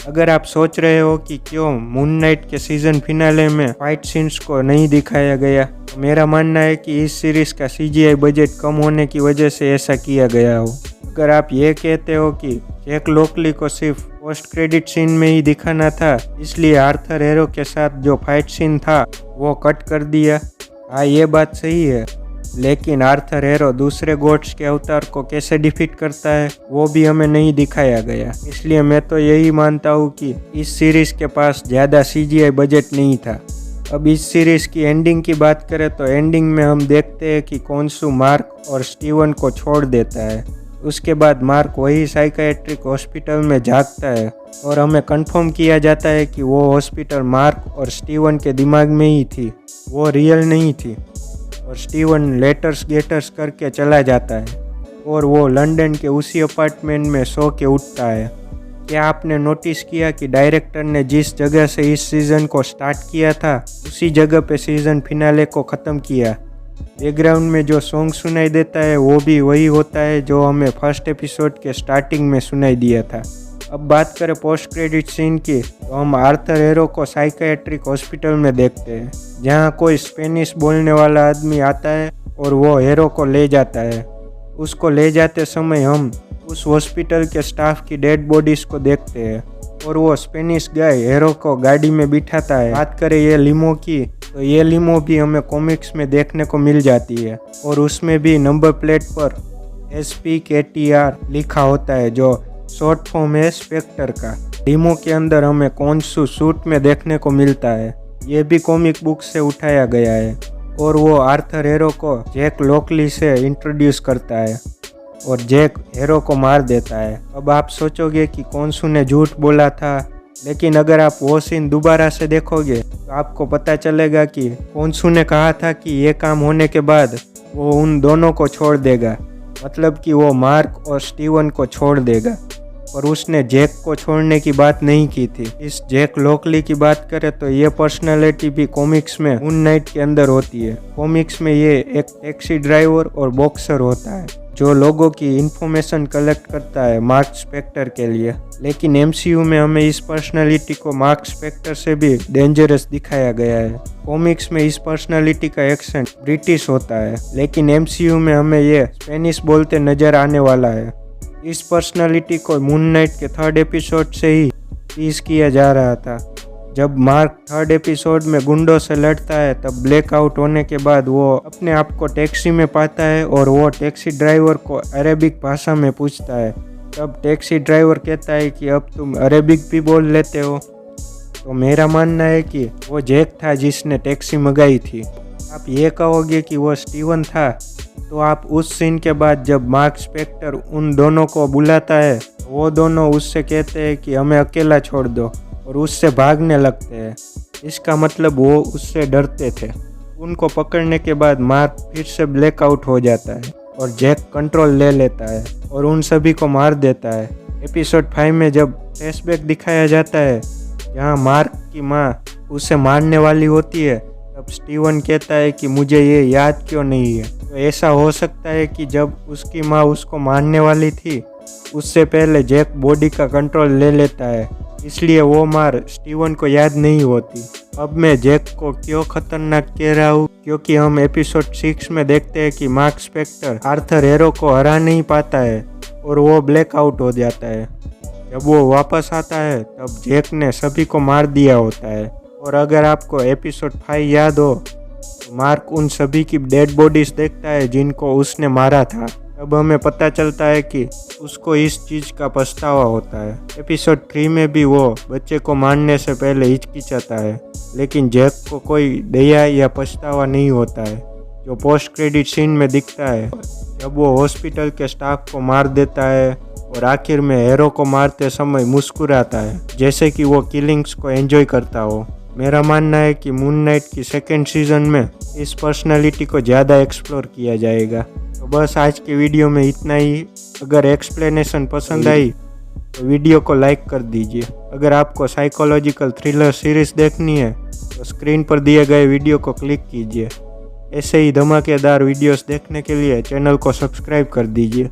अगर आप सोच रहे हो कि क्यों मून नाइट के सीजन फिनाले में फाइट सीन्स को नहीं दिखाया गया, तो मेरा मानना है कि इस सीरीज का CGI बजट कम होने की वजह से ऐसा किया गया हो। अगर आप ये कहते हो कि जैक लॉकली को सिर्फ पोस्ट क्रेडिट सीन में ही दिखाना था, इसलिए आर्थर एरो के साथ जो फाइट सीन था वो कट कर दिया, हाँ ये बात सही है, लेकिन आर्थर एरो दूसरे गॉड्स के अवतार को कैसे डिफीट करता है वो भी हमें नहीं दिखाया गया। इसलिए मैं तो यही मानता हूँ कि इस सीरीज के पास ज़्यादा CGI बजट नहीं था। अब इस सीरीज की एंडिंग की बात करें तो एंडिंग में हम देखते हैं कि कोन्सू मार्क और स्टीवन को छोड़ देता है। उसके बाद मार्क वही साइकियाट्रिक हॉस्पिटल में जागता है और हमें कंफर्म किया जाता है कि वो हॉस्पिटल मार्क और स्टीवन के दिमाग में ही थी, वो रियल नहीं थी। और स्टीवन लेटर्स गेटर्स करके चला जाता है और वो लंदन के उसी अपार्टमेंट में सो के उठता है। क्या आपने नोटिस किया कि डायरेक्टर ने जिस जगह से इस सीज़न को स्टार्ट किया था उसी जगह पे सीज़न फिनाले को ख़त्म किया। बैकग्राउंड में जो सॉन्ग सुनाई देता है वो भी वही होता है जो हमें फर्स्ट एपिसोड के स्टार्टिंग में सुनाई दिया था। अब बात करें पोस्ट क्रेडिट सीन की, तो हम आर्थर एरो को साइकियाट्रिक हॉस्पिटल में देखते हैं, जहां कोई स्पेनिश बोलने वाला आदमी आता है और वो एरो को ले जाता है। उसको ले जाते समय हम उस हॉस्पिटल के स्टाफ की डेड बॉडीज को देखते हैं और वो स्पेनिश गाय एरो को गाड़ी में बिठाता है। बात करें ये लिमो की, तो ये लिमो भी हमें कॉमिक्स में देखने को मिल जाती है और उसमें भी नंबर प्लेट पर SPKTR लिखा होता है, जो शॉर्ट फॉर्म है स्पेक्टर का। लिमो के अंदर हमें कोन्सू सूट में देखने को मिलता है, ये भी कॉमिक बुक से उठाया गया है। और वो आर्थर एरो को जैक लॉकली से इंट्रोड्यूस करता है और जैक एरो को मार देता है। अब आप सोचोगे कि कोन्सू ने झूठ बोला था, लेकिन अगर आप वो सीन दोबारा से देखोगे तो आपको पता चलेगा कि कोन्सू ने कहा था कि ये काम होने के बाद वो उन दोनों को छोड़ देगा, मतलब कि वो मार्क और स्टीवन को छोड़ देगा, और उसने जैक को छोड़ने की बात नहीं की थी। इस जैक लॉकली की बात करें तो ये पर्सनालिटी भी कॉमिक्स में मून नाइट के अंदर होती है। कॉमिक्स में ये एक टैक्सी ड्राइवर और बॉक्सर होता है जो लोगों की इंफॉर्मेशन कलेक्ट करता है मार्क स्पेक्टर के लिए, लेकिन MCU में हमें इस पर्सनालिटी को मार्क स्पेक्टर से भी डेंजरस दिखाया गया है। कॉमिक्स में इस पर्सनालिटी का एक्सेंट ब्रिटिश होता है, लेकिन MCU में हमें ये स्पेनिश बोलते नजर आने वाला है। इस पर्सनालिटी को मून नाइट के 3rd एपिसोड से ही टीज किया जा रहा था। जब मार्क 3rd एपिसोड में गुंडों से लड़ता है, तब ब्लैकआउट होने के बाद वो अपने आप को टैक्सी में पाता है और वो टैक्सी ड्राइवर को अरेबिक भाषा में पूछता है। तब टैक्सी ड्राइवर कहता है कि अब तुम अरेबिक भी बोल लेते हो। तो मेरा मानना है कि वो जैक था जिसने टैक्सी मंगाई थी। आप ये कहोगे कि वो स्टीवन था, तो आप उस सीन के बाद जब मार्क स्पेक्टर उन दोनों को बुलाता है, वो दोनों उससे कहते हैं कि हमें अकेला छोड़ दो और उससे भागने लगते हैं। इसका मतलब वो उससे डरते थे। उनको पकड़ने के बाद मार्क फिर से ब्लैकआउट हो जाता है और जैक कंट्रोल ले लेता है और उन सभी को मार देता है। एपिसोड 5 में जब फ्लैशबैक दिखाया जाता है जहाँ मार्क की माँ उसे मारने वाली होती है, तब स्टीवन कहता है कि मुझे ये याद क्यों नहीं है। तो ऐसा हो सकता है कि जब उसकी माँ उसको मारने वाली थी, उससे पहले जैक बॉडी का कंट्रोल ले लेता है, इसलिए वो मार स्टीवन को याद नहीं होती। अब मैं जैक को क्यों खतरनाक कह रहा हूँ, क्योंकि हम एपिसोड 6 में देखते हैं कि मार्क स्पेक्टर आर्थर एरो को हरा नहीं पाता है और वो ब्लैकआउट हो जाता है। जब वो वापस आता है तब जैक ने सभी को मार दिया होता है। और अगर आपको एपिसोड 5 याद हो तो मार्क उन सभी की डेड बॉडीज देखता है जिनको उसने मारा था। तब हमें पता चलता है कि उसको इस चीज़ का पछतावा होता है। एपिसोड 3 में भी वो बच्चे को मारने से पहले हिचकिचाता है, लेकिन जैक को कोई दया या पछतावा नहीं होता है, जो पोस्ट क्रेडिट सीन में दिखता है जब वो हॉस्पिटल के स्टाफ को मार देता है और आखिर में एरो को मारते समय मुस्कुराता है, जैसे कि वो किलिंग्स को एंजॉय करता हो। मेरा मानना है कि मून नाइट की 2nd सीजन में इस पर्सनालिटी को ज़्यादा एक्सप्लोर किया जाएगा। तो बस आज के वीडियो में इतना ही। अगर एक्सप्लेनेशन पसंद आई तो वीडियो को लाइक कर दीजिए। अगर आपको साइकोलॉजिकल थ्रिलर सीरीज देखनी है तो स्क्रीन पर दिए गए वीडियो को क्लिक कीजिए। ऐसे ही धमाकेदार वीडियोस देखने के लिए चैनल को सब्सक्राइब कर दीजिए।